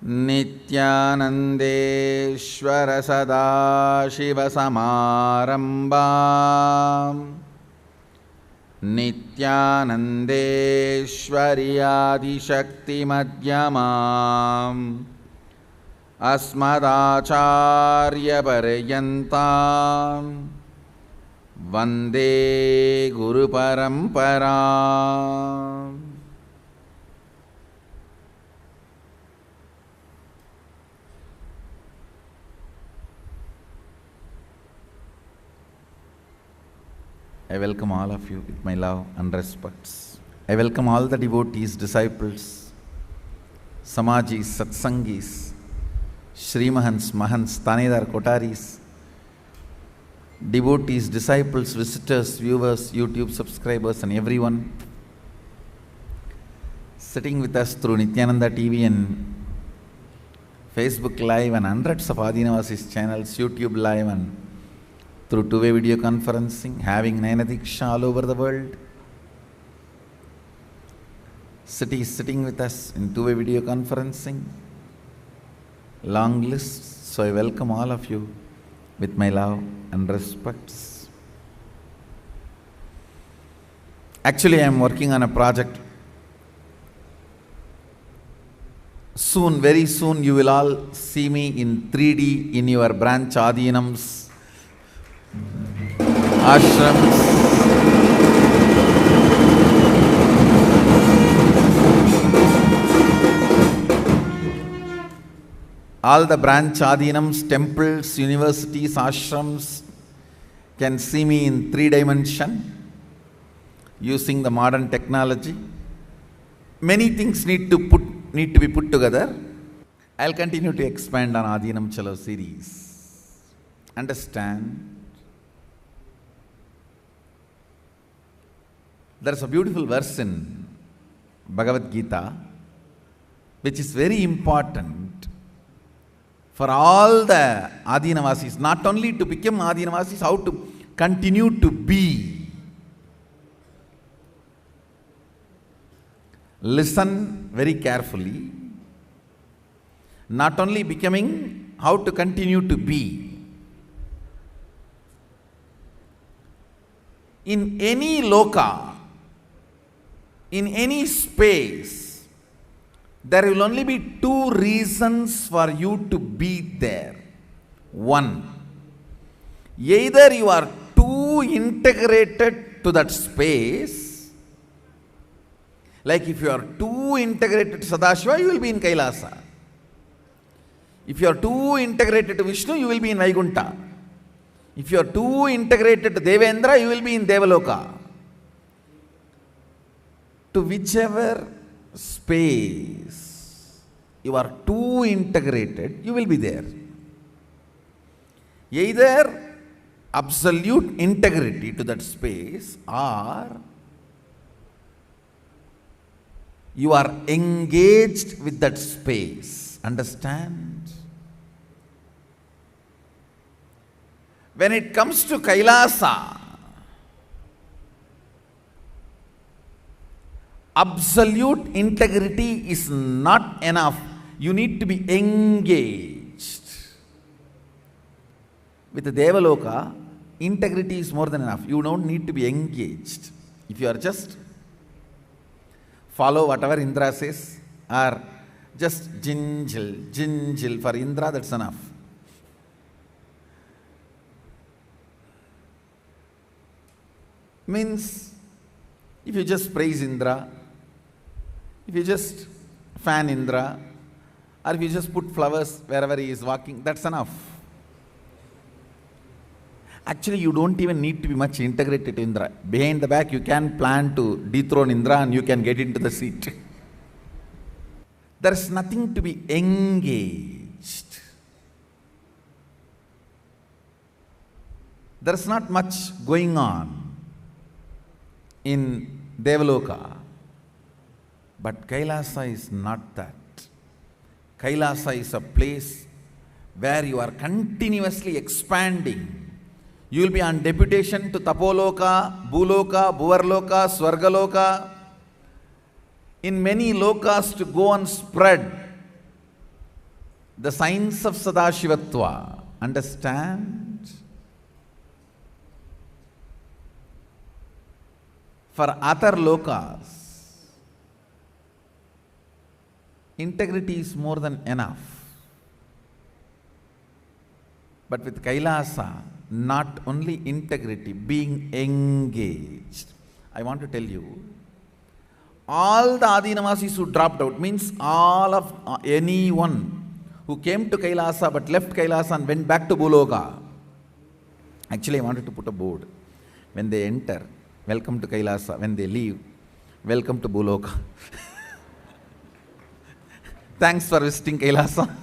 नित्यानन्देश्वर सदाशिवसमारम्भाम् नित्यानन्देश्वर्यादिशक्तिमध्यमाम् अस्मदाचार्यपर्यन्ताम् वन्दे गुरुपरम्पराम्। I welcome all of you with my love and respects. I welcome all the devotees, disciples, Samajis, Satsangis, Srimahans, Mahans, Tanedar, Kotaris, devotees, disciples, visitors, viewers, YouTube subscribers and everyone sitting with us through Nityananda TV and Facebook Live and hundreds of Adinavasis channels, YouTube Live and through two-way video conferencing, having Nayanadiksha all over the world. Cities sitting with us in two-way video conferencing. Long list, so I welcome all of you with my love and respects. Actually, I am working on a project. Soon, very soon, you will all see me in 3D in your branch Adinams, ashrams, all the branch Adinams, temples, universities, ashrams can see me in 3D using the modern technology. Many things need to be put together. I'll continue to expand on Adinam Chalo series. Understand? There's a beautiful verse in Bhagavad Gita which is very important for all the Adinavasis, not only to become Adinavasis, how to continue to be. Listen very carefully. Not only becoming, how to continue to be. In any loka, in any space, there will only be two reasons for you to be there. One, either you are too integrated to that space, like if you are too integrated to Sadashiva, you will be in Kailasa. If you are too integrated to Vishnu, you will be in Vaikuntha. If you are too integrated to Devendra, you will be in Devaloka. To whichever space you are too integrated, you will be there. Either absolute integrity to that space, or you are engaged with that space. Understand? When it comes to Kailasa, absolute integrity is not enough. You need to be engaged. With the Devaloka, integrity is more than enough. You don't need to be engaged. If you are just follow whatever Indra says, or just jinjil for Indra, that's enough. Means, if you just praise Indra, if you just fan Indra, or if you just put flowers wherever he is walking, that's enough. Actually, you don't even need to be much integrated to Indra. Behind the back, you can plan to dethrone Indra and you can get into the seat. There is nothing to be engaged. There is not much going on in Devaloka. But Kailasa is not that. Kailasa is a place where you are continuously expanding. You will be on deputation to Tapoloka, Bhuloka, Bhuvarloka, Swargaloka, in many lokas to go and spread the science of Sadashivatva. Understand? For other lokas, integrity is more than enough. But with Kailasa, not only integrity, being engaged. I want to tell you, all the Adinavasis who dropped out, means all of anyone who came to Kailasa but left Kailasa and went back to Buloka. Actually, I wanted to put a board. When they enter, welcome to Kailasa. When they leave, welcome to Buloka. Thanks for visiting Kailasa.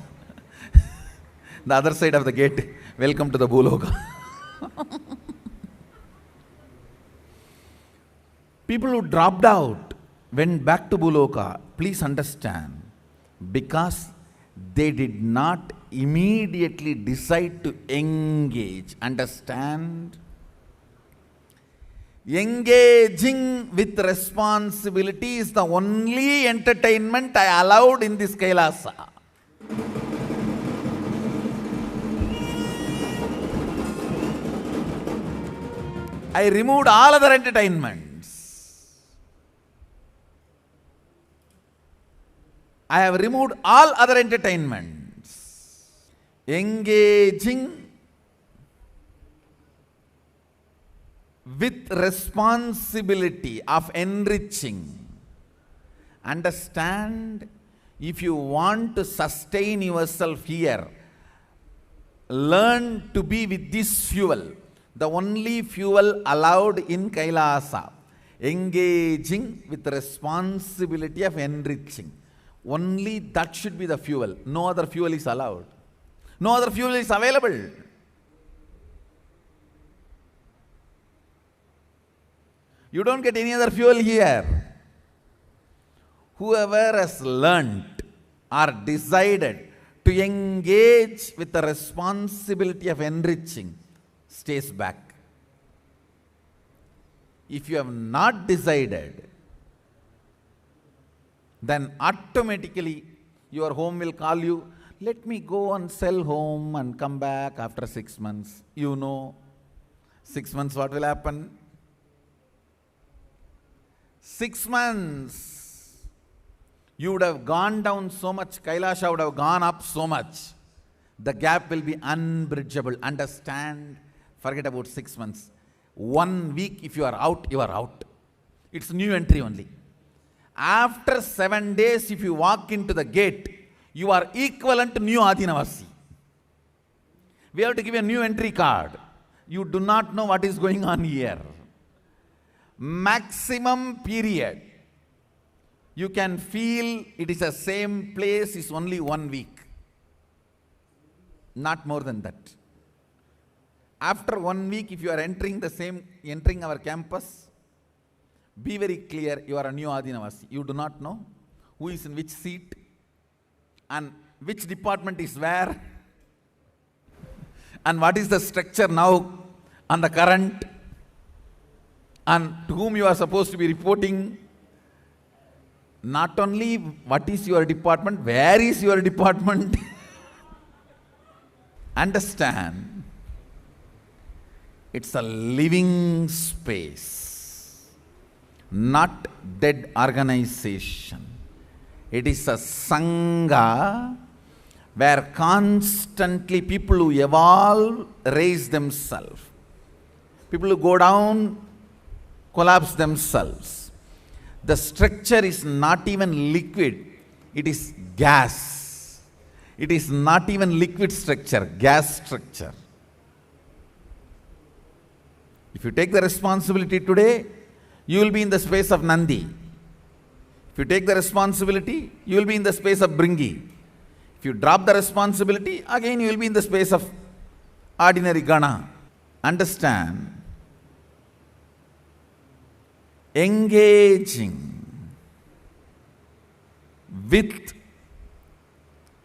The other side of the gate, welcome to the Buloka. People who dropped out went back to Buloka. Please understand, because they did not immediately decide to engage. Understand? Engaging with responsibility is the only entertainment I allowed in this Kailasa. I removed all other entertainments. I have removed all other entertainments. Engaging with responsibility of enriching. Understand, if you want to sustain yourself here, learn to be with this fuel. The only fuel allowed in Kailasa. Engaging with responsibility of enriching. Only that should be the fuel. No other fuel is allowed. No other fuel is available. You don't get any other fuel here. Whoever has learnt or decided to engage with the responsibility of enriching stays back. If you have not decided, then automatically your home will call you, let me go and sell home and come back after 6 months. You know, 6 months what will happen? 6 months, you would have gone down so much, Kailasha would have gone up so much. The gap will be unbridgeable. Understand? Forget about 6 months. 1 week, if you are out, you are out. It's new entry only. After 7 days, if you walk into the gate, you are equivalent to new Adinavasi. We have to give you a new entry card. You do not know what is going on here. Maximum period you can feel it is the same place is only 1 week. Not more than that. After 1 week, if you are entering our campus, be very clear, you are a new Adinavasi. You do not know who is in which seat and which department is where and what is the structure now on the current and to whom you are supposed to be reporting. Not only what is your department, where is your department? Understand, it's a living space, not dead organization. It is a Sangha where constantly people who evolve raise themselves. People who go down collapse themselves. The structure is not even liquid, it is gas. It is not even liquid structure, gas structure. If you take the responsibility today, you will be in the space of Nandi. If you take the responsibility, you will be in the space of Bringi. If you drop the responsibility, again you will be in the space of ordinary Gana. Understand? Engaging with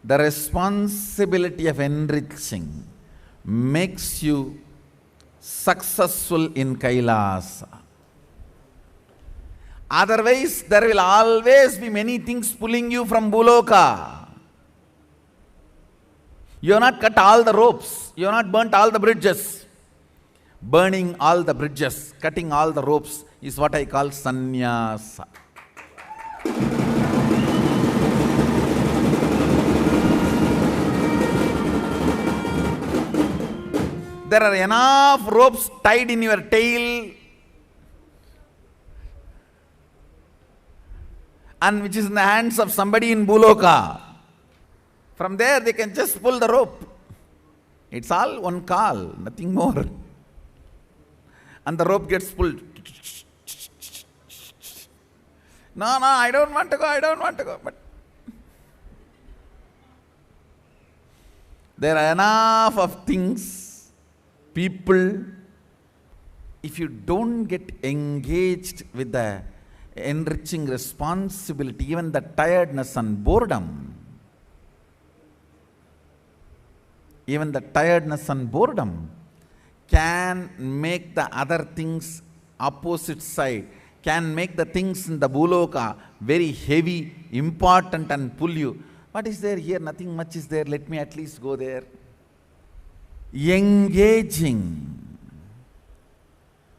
the responsibility of enriching makes you successful in Kailasa. Otherwise, there will always be many things pulling you from Buloka. You have not cut all the ropes. You have not burnt all the bridges. Burning all the bridges, cutting all the ropes is what I call sannyasa. There are enough ropes tied in your tail and which is in the hands of somebody in Buloka. From there they can just pull the rope. It's all one call, nothing more. And the rope gets pulled. No, I don't want to go. But there are enough of things, people. If you don't get engaged with the enriching responsibility, even the tiredness and boredom, can make the other things opposite side, can make the things in the Buloka very heavy, important and pull you. What is there here? Nothing much is there. Let me at least go there. Engaging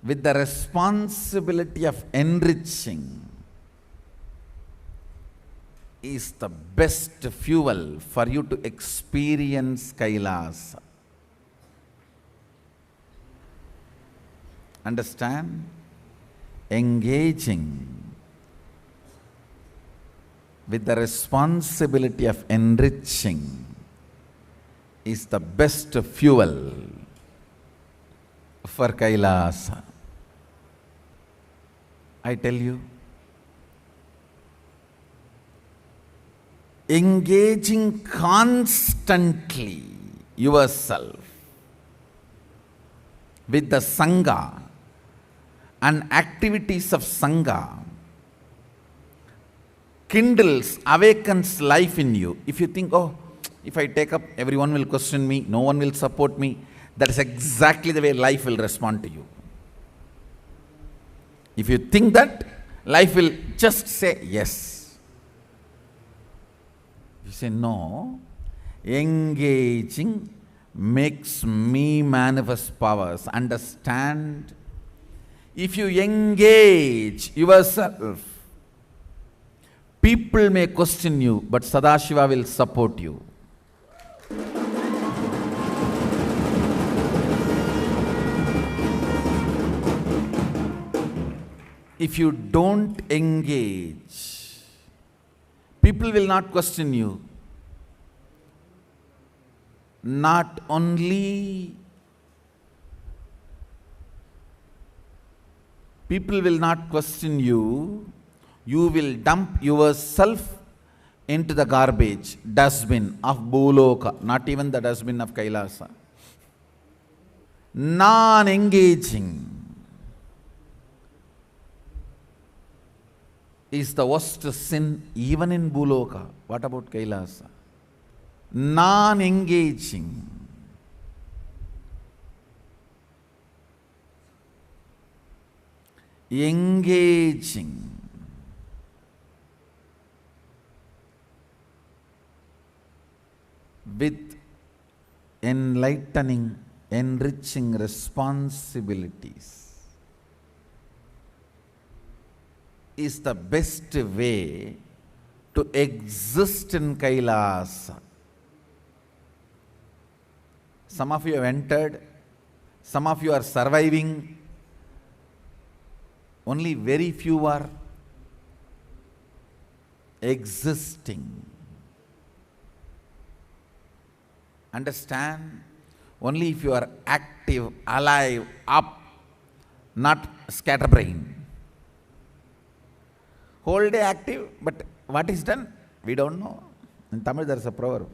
with the responsibility of enriching is the best fuel for you to experience Kailasa. Understand? Engaging with the responsibility of enriching is the best fuel for Kailasa. I tell you, engaging constantly yourself with the Sangha and activities of Sangha kindles, awakens life in you. If you think, oh, if I take up, everyone will question me, no one will support me, that is exactly the way life will respond to you. If you think that, life will just say yes. You say no, engaging makes me manifest powers. Understand? If you engage yourself, people may question you, but Sadashiva will support you. If you don't engage, people will not question you. Not only people will not question you, you will dump yourself into the garbage dustbin of Buloka, not even the dustbin of Kailasa. Non-engaging is the worst sin even in Buloka. What about Kailasa? Non-engaging. Engaging. With enlightening, enriching responsibilities is the best way to exist in Kailasa. Some of you have entered, some of you are surviving, only very few are existing. Understand? Only if you are active, alive, up, not scatterbrain. Whole day active, but what is done? We don't know. In Tamil there is a proverb.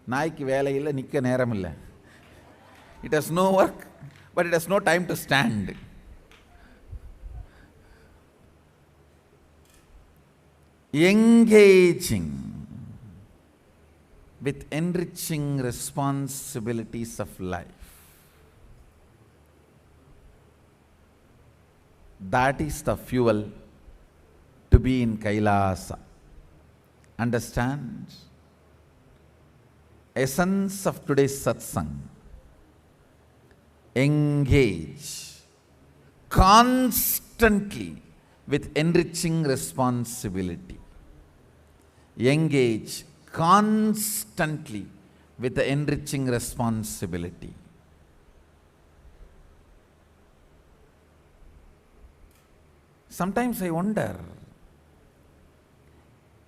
Naikku velai illa, nikka neram illa. It has no work, but it has no time to stand. Engaging with enriching responsibilities of life. That is the fuel to be in Kailasa. Understand? essence of today's satsang. Engage constantly with enriching responsibility. Engage constantly with the enriching responsibility. Sometimes I wonder,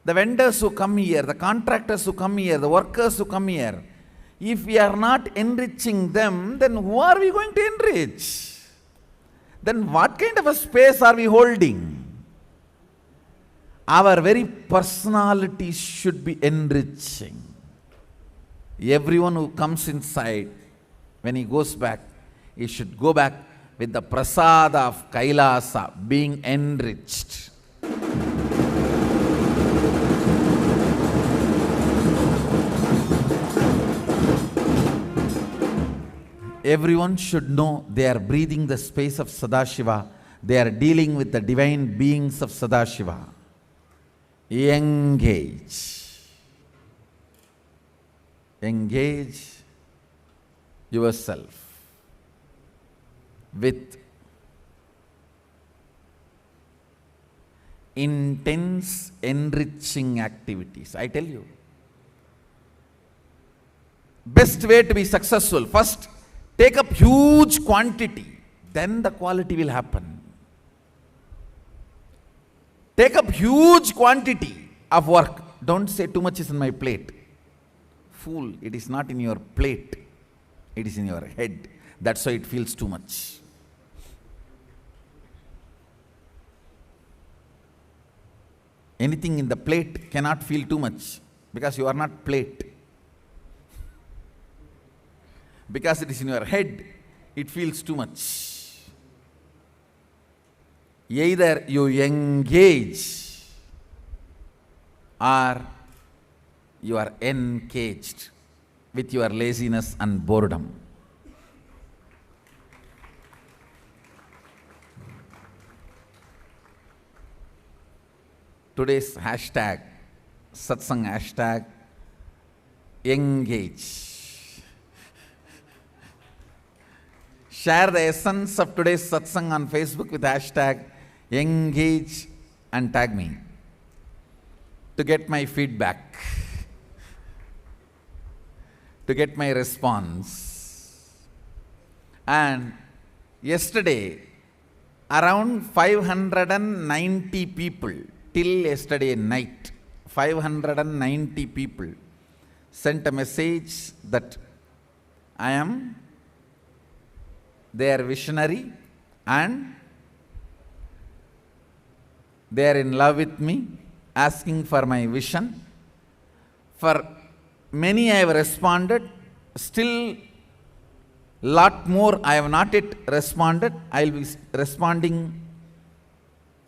the vendors who come here, the contractors who come here, the workers who come here, if we are not enriching them, then who are we going to enrich? Then what kind of a space are we holding? Our very personality should be enriching. Everyone who comes inside, when he goes back, he should go back with the prasada of Kailasa being enriched. Everyone should know they are breathing the space of Sadashiva. They are dealing with the divine beings of Sadashiva. Engage. Engage yourself with intense enriching activities. I tell you, best way to be successful, first take up huge quantity, then the quality will happen. Take up huge quantity of work. Don't say too much is in my plate. Fool, it is not in your plate, it is in your head. That's why it feels too much. Anything in the plate cannot feel too much because you are not plate. Because it is in your head, it feels too much. Either you engage or you are encaged with your laziness and boredom. Today's hashtag, satsang hashtag, engage. Share the essence of today's satsang on Facebook with hashtag engage and tag me to get my feedback, to get my response. And yesterday, around 590 people, till yesterday night, 590 people sent a message that I am their visionary and they are in love with me, asking for my vision. For many I have responded, still lot more I have not yet responded. I will be responding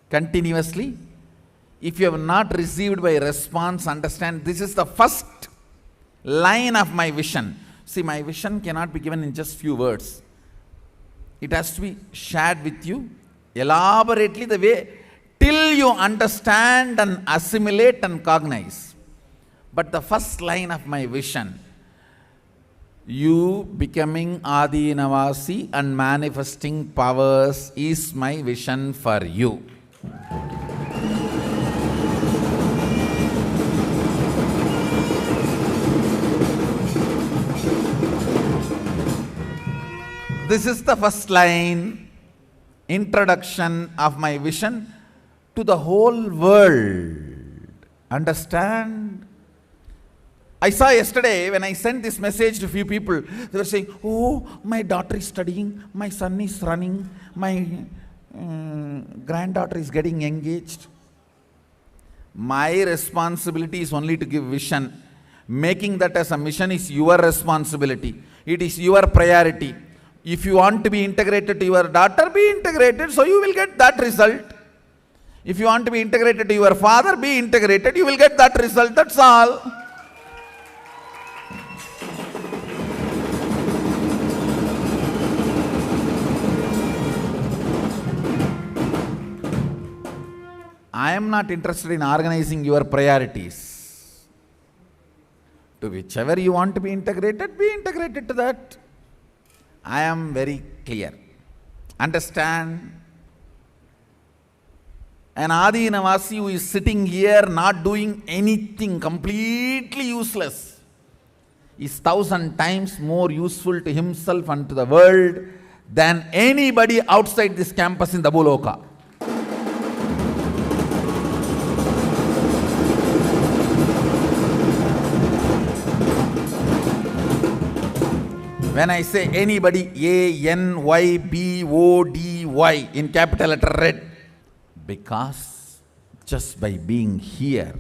continuously. If you have not received my response, understand this is the first line of my vision. See, my vision cannot be given in just few words. It has to be shared with you elaborately, the way till you understand and assimilate and cognize. But the first line of my vision, you becoming Adi Navasi and manifesting powers, is my vision for you. This is the first line, introduction of my vision to the whole world. Understand? I saw yesterday when I sent this message to a few people, they were saying, oh, my daughter is studying, my son is running, my granddaughter is getting engaged. My responsibility is only to give vision. Making that as a mission is your responsibility. It is your priority. If you want to be integrated to your daughter, be integrated, so you will get that result. If you want to be integrated to your father, be integrated, you will get that result. That's all. I am not interested in organizing your priorities. To whichever you want to be integrated to that. I am very clear. Understand? An Adi Navasi who is sitting here not doing anything, completely useless, is 1,000 times more useful to himself and to the world than anybody outside this campus in the Bhuloka. When I say anybody, ANYBODY in capital letter red, because just by being here,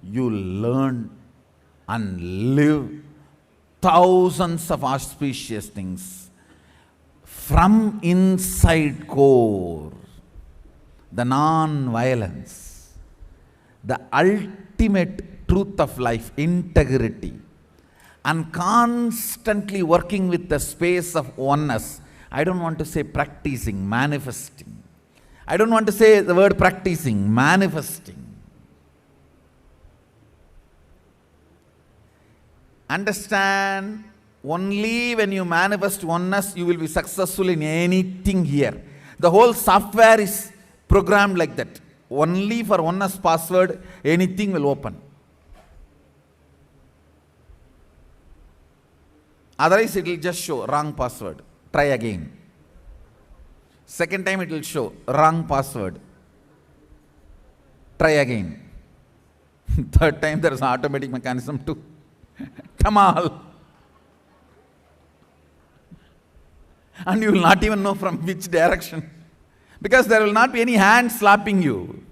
you learn and live thousands of auspicious things from inside core, the non-violence, the ultimate truth of life, integrity, and constantly working with the space of oneness. I don't want to say practicing, manifesting. I don't want to say the word practicing, manifesting. Understand, only when you manifest oneness, you will be successful in anything here. The whole software is programmed like that. Only for oneness password, anything will open. Otherwise, it will just show wrong password. Try again. Second time, it will show wrong password. Try again. Third time, there is an automatic mechanism to Tamal. And you will not even know from which direction. Because there will not be any hand slapping you.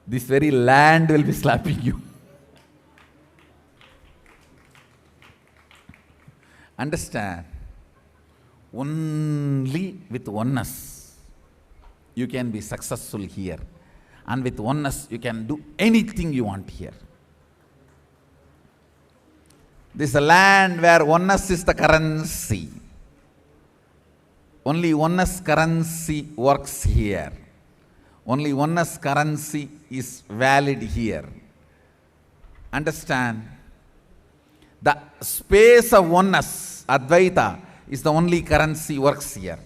This very land will be slapping you. Understand, only with oneness you can be successful here, and with oneness you can do anything you want here. This is a land where oneness is the currency. Only oneness currency works here. Only oneness currency is valid here. Understand? The space of oneness, Advaita, is the only currency works here.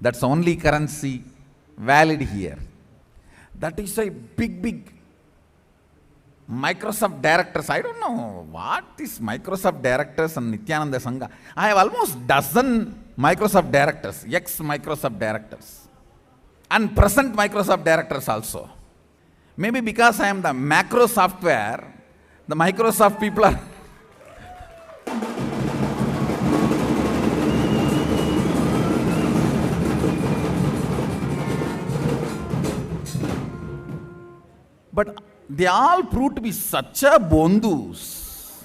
That's the only currency valid here. That is a big Microsoft directors. I don't know what is Microsoft directors and Nityananda Sangha. I have almost dozen Microsoft directors, ex-Microsoft directors, and present Microsoft directors also. Maybe because I am the macro software, the Microsoft people are but they all prove to be such a bondus.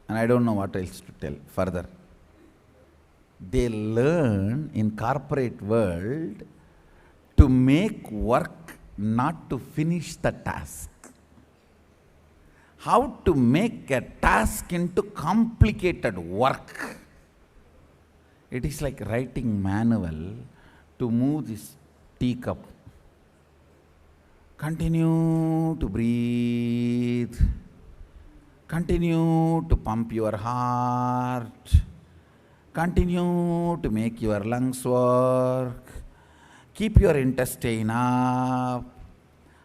And I don't know what else to tell further. They learn in corporate world to make work, not to finish the task. How to make a task into complicated work. It is like writing manual to move this teacup. Continue to breathe. Continue to pump your heart. Continue to make your lungs work. Keep your intestine up.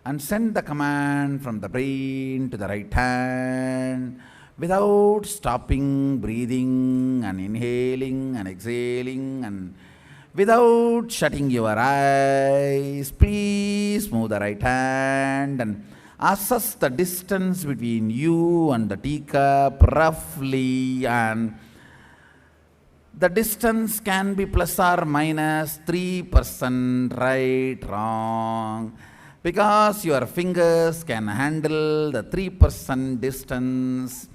And send the command from the brain to the right hand without stopping breathing and inhaling and exhaling and without shutting your eyes. Please move the right hand and assess the distance between you and the teacup roughly, and the distance can be plus or minus 3%, right, wrong, because your fingers can handle the 3% distance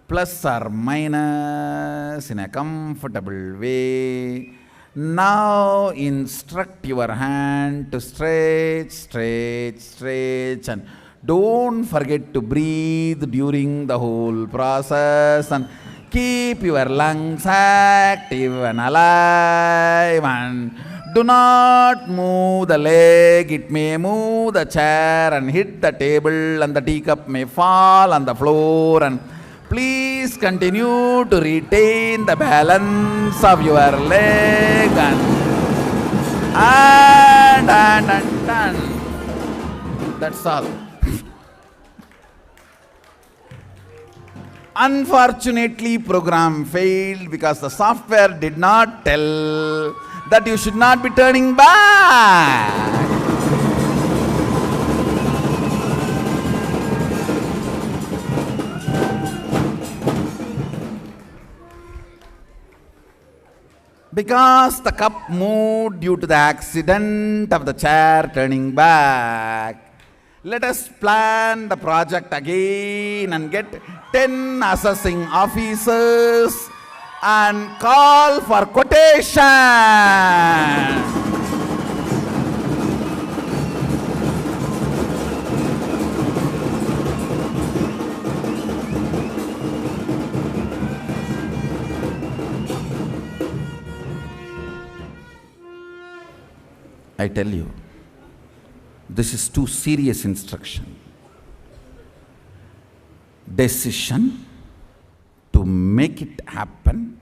plus or minus in a comfortable way. Now instruct your hand to stretch, stretch, stretch, and don't forget to breathe during the whole process, and keep your lungs active and alive, and Do not move the leg, it may move the chair and hit the table, and the teacup may fall on the floor. And please continue to retain the balance of your leg and. That's all. Unfortunately, program failed because the software did not tell that you should not be turning back. Because the cup moved due to the accident of the chair turning back. Let us plan the project again and get 10 assessing officers and call for quotation. I tell you, this is too serious instruction. Decision to make it happen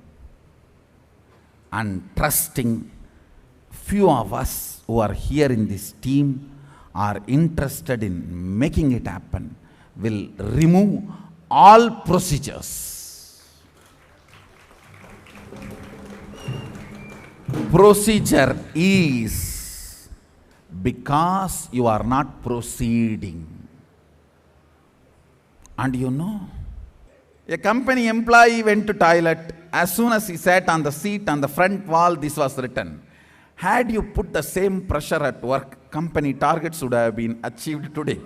and trusting few of us who are here in this team are interested in making it happen will remove all procedures. Procedure is because you are not proceeding. And you know, a company employee went to toilet. As soon as he sat on the seat on the front wall, this was written: had you put the same pressure at work, company targets would have been achieved today.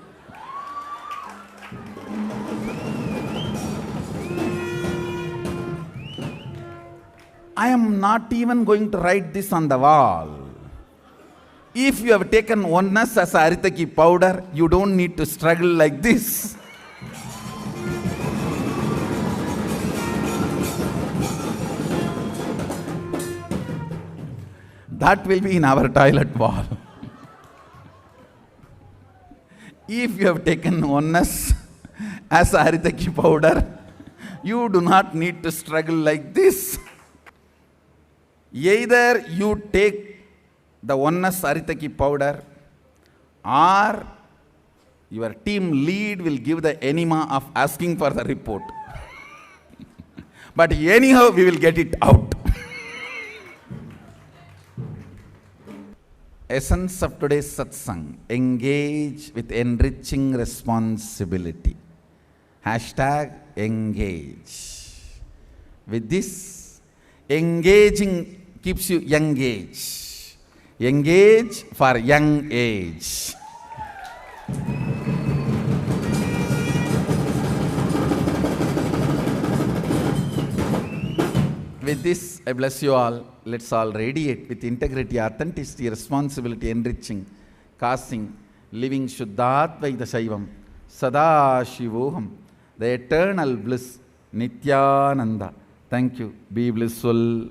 I am not even going to write this on the wall. If you have taken oneness as Aritaki powder, you don't need to struggle like this. That will be in our toilet wall. If you have taken oneness as Aritaki powder, you do not need to struggle like this. Either you take the oneness Aritaki powder, or your team lead will give the enema of asking for the report. But anyhow, we will get it out. Essence of today's satsang: engage with enriching responsibility. Hashtag engage. With this, engaging keeps you young age. Engage for young age. With this, I bless you all. Let's all radiate with integrity, authenticity, responsibility, enriching, causing, living Shuddhatvaita Shaivam, Sada Shivoham, the eternal bliss, Nityananda. Thank you. Be blissful.